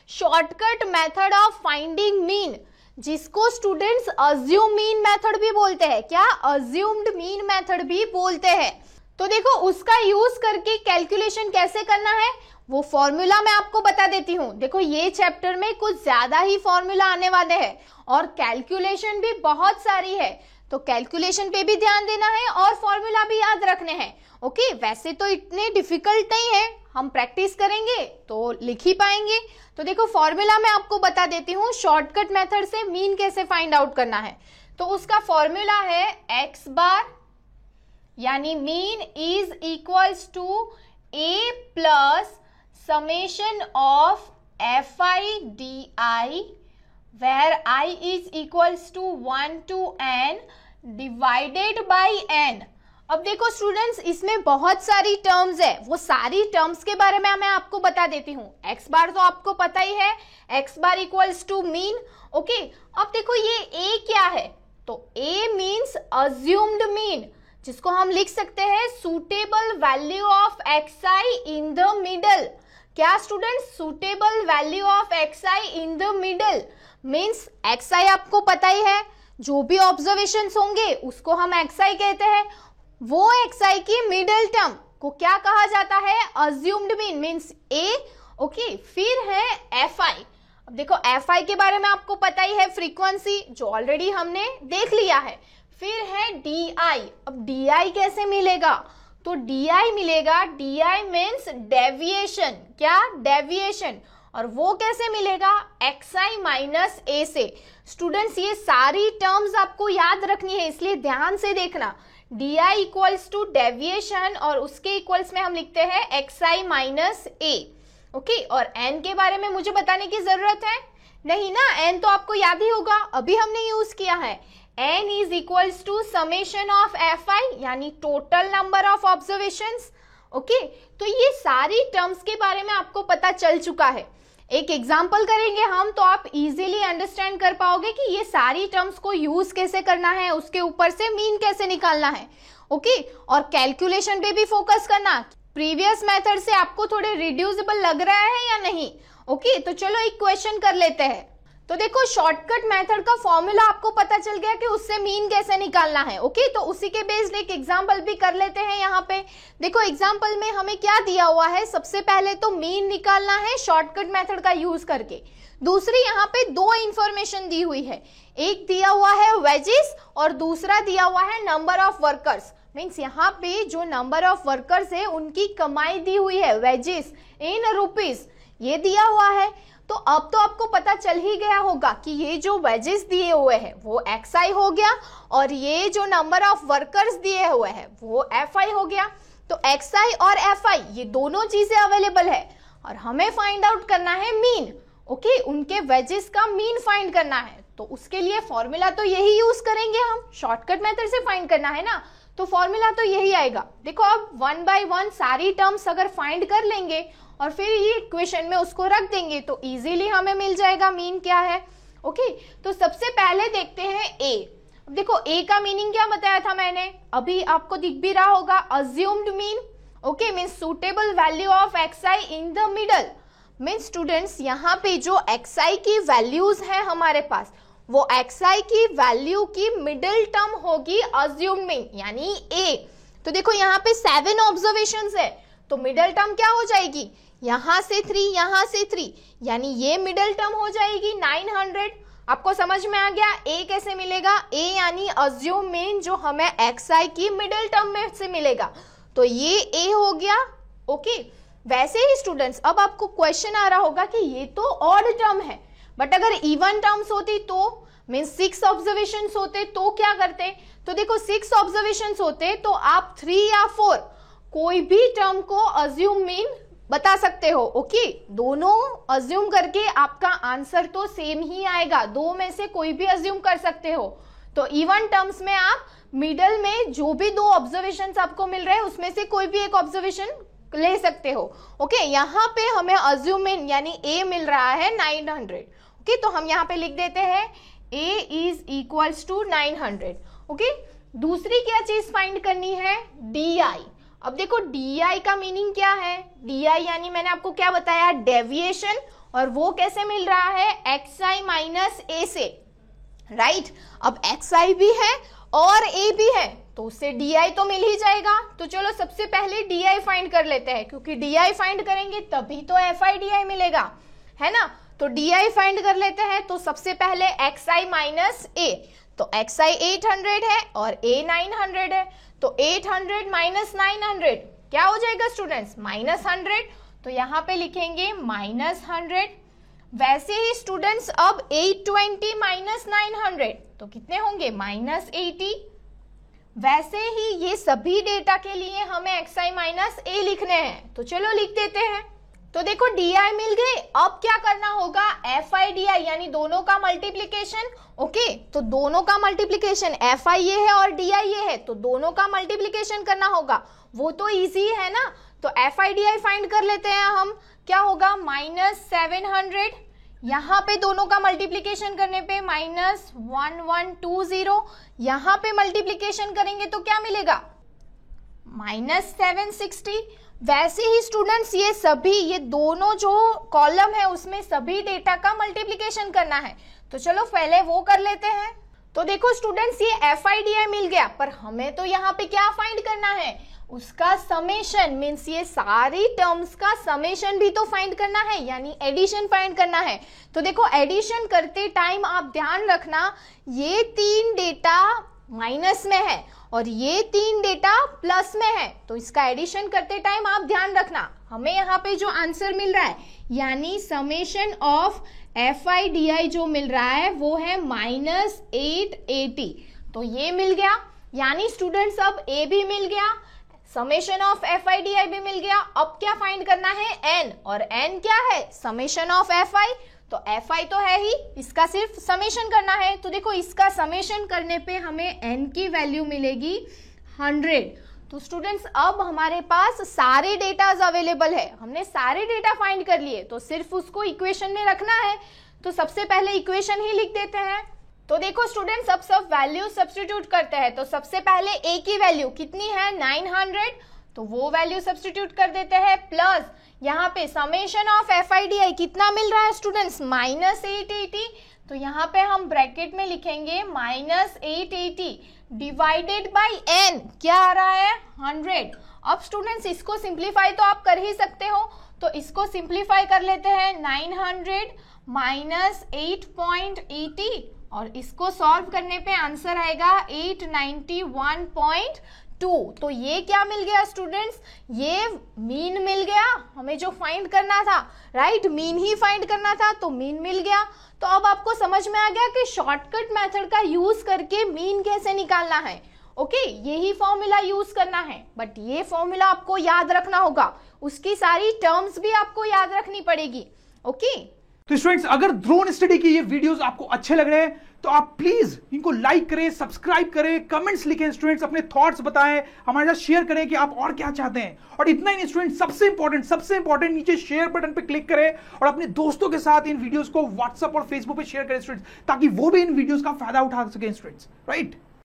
Shortcut method of finding mean, जिसको students assume mean method भी बोलते हैं। क्या? अज्यूम्ड मीन मेथड भी बोलते हैं। तो देखो उसका यूज करके कैलकुलेशन कैसे करना है वो फॉर्मूला मैं आपको बता देती हूँ। देखो ये चैप्टर में कुछ ज्यादा ही फॉर्मूला आने वाले हैं और कैलकुलेशन भी बहुत सारी है, तो कैलकुलेशन पे भी ध्यान देना है और फॉर्मूला भी याद रखने हैं। ओके, वैसे तो इतने डिफिकल्ट नहीं है, हम प्रैक्टिस करेंगे तो लिख ही पाएंगे। तो देखो फॉर्मूला मैं आपको बता देती हूँ, शॉर्टकट मेथड से मीन कैसे फाइंड आउट करना है। तो उसका फॉर्मूला है एक्स बार यानी mean is equals to A plus summation of fi di where I is equals to 1 to n divided by n। अब देखो स्टूडेंट्स इसमें बहुत सारी टर्म्स है, वो सारी टर्म्स के बारे में मैं आपको बता देती हूँ। एक्स बार तो आपको पता ही है, X bar equals to mean. Okay, अब देखो ये ए क्या है, तो ए मीन्स अज्यूम्ड मीन, जिसको हम लिख सकते हैं suitable value of x in the middle. क्या students? Suitable value of xi in the middle means xi आपको पता ही है, जो भी ऑब्जर्वेशंस होंगे उसको हम xi कहते हैं। वो xi की मिडल टर्म को क्या कहा जाता है? Assumed mean means a। Okay, फिर है fi। अब देखो fi के बारे में आपको पता ही है, फ्रीक्वेंसी, जो ऑलरेडी हमने देख लिया है। फिर है di। अब di कैसे मिलेगा? तो di मिलेगा, di मीन्स डेविएशन। क्या? डेविएशन। और वो कैसे मिलेगा? xi माइनस a से। स्टूडेंट्स ये सारी टर्म्स आपको याद रखनी है, इसलिए ध्यान से देखना। di इक्वल्स टू डेविएशन और उसके इक्वल्स में हम लिखते हैं xi माइनस a। ओके, और n के बारे में मुझे बताने की जरूरत है नहीं ना, n तो आपको याद ही होगा, अभी हमने यूज किया है। n is equals to summation of fi यानी total number of observations. Okay, तो ये सारी टर्म्स के बारे में आपको पता चल चुका है। एक एग्जांपल करेंगे हम तो आप इजीली अंडरस्टैंड कर पाओगे कि ये सारी टर्म्स को यूज कैसे करना है, उसके ऊपर से मीन कैसे निकालना है। ओके, और कैलकुलेशन पे भी फोकस करना। प्रीवियस मेथड से आपको थोड़े रिड्यूसिबल लग रहा है या नहीं? ओके, तो चलो एक क्वेश्चन कर लेते हैं। तो देखो शॉर्टकट मेथड का फॉर्मूला आपको पता चल गया कि उससे मीन कैसे निकालना है। ओके, तो उसी के बेस्ड एक एग्जांपल भी कर लेते हैं। यहाँ पे देखो एग्जांपल में हमें क्या दिया हुआ है, सबसे पहले तो मीन निकालना है शॉर्टकट मेथड का यूज करके। दूसरी यहाँ पे दो इंफॉर्मेशन दी हुई है, एक दिया हुआ है वेजेस और दूसरा दिया हुआ है नंबर ऑफ वर्कर्स। मीन्स यहाँ पे जो नंबर ऑफ वर्कर्स है उनकी कमाई दी हुई है, वेजेस इन रुपीज, ये दिया हुआ है। तो अब तो आपको पता चल ही गया होगा कि ये जो वेजेस दिए हुए हैं वो xi हो गया और ये जो नंबर ऑफ वर्कर्स दिए हुए हैं वो fi हो गया। तो xi और fi ये दोनों चीजें अवेलेबल है और हमें फाइंड आउट करना है मीन। ओके, उनके वेजेस का मीन फाइंड करना है, तो उसके लिए फॉर्मूला तो यही यूज करेंगे हम, शॉर्टकट मेथड से फाइंड करना है ना, तो फॉर्मूला तो यही आएगा। देखो अब वन बाय वन सारी टर्म्स अगर फाइंड कर लेंगे और फिर ये इक्वेशन में उसको रख देंगे तो इजीली हमें मिल जाएगा मीन क्या है। ओके, तो सबसे पहले देखते हैं ए। अब देखो ए का मीनिंग क्या बताया था मैंने, अभी आपको दिख भी रहा होगा, assumed mean. Okay, means suitable value of xi in the middle. Means students यहाँ पे जो xi की वैल्यूज है हमारे पास, वो xi की वैल्यू की मिडल टर्म होगी अज्यूम्ड मीन यानी a। तो देखो यहाँ पे 7 ऑब्जर्वेशंस है, तो मिडल टर्म क्या हो जाएगी, यहां से 3 यहां से 3, यानी ये मिडल टर्म हो जाएगी 900। आपको समझ में आ गया a कैसे मिलेगा? a यानी अज्यूम मीन जो हमें xi की मिडल टर्म में से मिलेगा, तो ये a हो गया। ओके, वैसे ही स्टूडेंट्स अब आपको क्वेश्चन आ रहा होगा कि ये तो ऑड टर्म है, बट अगर इवन टर्म्स होती तो मीन 6 ऑब्जर्वेशंस होते तो क्या करते? तो देखो 6 ऑब्जर्वेशंस होते तो आप 3 या 4 कोई भी टर्म को अज्यूम मीन बता सकते हो। ओके, दोनों अज्यूम करके आपका आंसर तो सेम ही आएगा, दो में से कोई भी अज्यूम कर सकते हो। तो इवन टर्म्स में आप मिडल में जो भी 2 ऑब्जर्वेशंस आपको मिल रहे हैं उसमें से कोई भी एक ऑब्जर्वेशन ले सकते हो। ओके, यहाँ पे हमें अज्यूम मीन यानी ए मिल रहा है 900। ओके, तो हम यहाँ पे लिख देते हैं a is equals to 900। Okay, दूसरी क्या चीज फाइंड करनी है, di। अब देखो di का मीनिंग क्या है, di यानी मैंने आपको क्या बताया, डेविएशन, और वो कैसे मिल रहा है, xi माइनस a से, राइट। अब xi भी है और a भी है तो उससे di तो मिल ही जाएगा। तो चलो सबसे पहले di फाइंड कर लेते हैं, क्योंकि di फाइंड करेंगे तभी तो fi di मिलेगा, है ना। तो di फाइंड कर लेते हैं। तो सबसे पहले xi माइनस a, तो xi 800 है और a 900 है, तो 800 माइनस 900 क्या हो जाएगा स्टूडेंट्स, माइनस 100। तो यहाँ पे लिखेंगे माइनस 100। वैसे ही स्टूडेंट्स अब 820 माइनस 900 तो कितने होंगे, माइनस 80। वैसे ही ये सभी डेटा के लिए हमें xi माइनस a लिखने हैं, तो चलो लिख देते हैं। तो देखो di मिल गए, अब क्या करना होगा, fi di यानी दोनों का मल्टीप्लीकेशन। ओके, तो दोनों का मल्टीप्लीकेशन, fi ये है और di ये है, तो दोनों का मल्टीप्लीकेशन करना होगा, वो तो इजी है ना। तो fi di फाइंड कर लेते हैं हम, क्या होगा, माइनस 700, यहाँ पे दोनों का मल्टीप्लीकेशन करने पे माइनस 1120, यहाँ पे मल्टीप्लीकेशन करेंगे तो क्या मिलेगा, माइनस 760। वैसे ही स्टूडेंट्स ये सभी, ये दोनों जो कॉलम है उसमें सभी डेटा का मल्टीप्लीकेशन करना है, तो चलो पहले वो कर लेते हैं। तो देखो स्टूडेंट्स ये fi di मिल गया, पर हमें तो यहाँ पे क्या फाइंड करना है, उसका समेशन, मीन्स ये सारी टर्म्स का समेशन भी तो फाइंड करना है, यानी एडिशन फाइंड करना है। तो देखो एडिशन करते टाइम आप ध्यान रखना, ये 3 डेटा माइनस में है और ये 3 डेटा प्लस में है, तो इसका एडिशन करते टाइम आप ध्यान रखना, हमें यहाँ पे जो आंसर मिल रहा है यानी समेशन ऑफ fi di जो मिल रहा है वो है माइनस 880। तो ये मिल गया, यानी स्टूडेंट्स अब a भी मिल गया, समेशन ऑफ fi di भी मिल गया। अब क्या फाइंड करना है, n, और n क्या है, समेशन ऑफ fi। तो fi तो है ही, इसका सिर्फ समेशन करना है। तो देखो इसका समेशन करने पे हमें n की वैल्यू मिलेगी 100। तो स्टूडेंट्स अब हमारे पास सारे डेटाज अवेलेबल है, हमने सारे डेटा फाइंड कर लिए, तो सिर्फ उसको इक्वेशन में रखना है। तो सबसे पहले इक्वेशन ही लिख देते हैं। तो देखो स्टूडेंट्स अब सब वैल्यू सब्स्टिट्यूट करते हैं। तो सबसे पहले a की वैल्यू कितनी है, 900, तो वो वैल्यू सब्स्टिट्यूट कर देते हैं, प्लस यहाँ पे समेशन ऑफ fi di कितना मिल रहा है स्टूडेंट्स, माइनस 880। तो यहाँ पे हम ब्रैकेट में लिखेंगे माइनस 880 डिवाइडेड बाई n, क्या आ रहा है, 100। अब स्टूडेंट्स इसको सिंप्लीफाई तो आप कर ही सकते हो, तो इसको सिंप्लीफाई कर लेते हैं, 900 माइनस 8.80 और इसको सॉल्व करने पे आंसर आएगा 891.2। तो ये क्या मिल गया स्टूडेंट्स, ये मीन मिल गया, हमें जो फाइंड करना था, राइट, मीन ही फाइंड करना था, तो मीन मिल गया। तो अब आपको समझ में आ गया कि शॉर्टकट मेथड का यूज करके मीन कैसे निकालना है। ओके, यही फॉर्मूला यूज करना है, बट ये फॉर्मूला आपको याद रखना होगा, उसकी सारी टर्म्स भी आपको याद रखनी पड़ेगी। ओके, तो स्टूडेंट्स अगर ड्रोन स्टडी के ये वीडियोस आपको अच्छे लग रहे हैं तो आप प्लीज इनको लाइक करें, सब्सक्राइब करें, कमेंट्स लिखें, स्टूडेंट्स अपने थॉट्स बताएं, हमारे साथ शेयर करें कि आप और क्या चाहते हैं। और इतना ही नहीं स्टूडेंट्स, सबसे इंपॉर्टेंट नीचे शेयर बटन पे क्लिक करें और अपने दोस्तों के साथ इन वीडियोस को व्हाट्सएप और फेसबुक पे शेयर करें स्टूडेंट्स, ताकि वो भी इन वीडियोस का फायदा उठा सकें स्टूडेंट्स, राइट।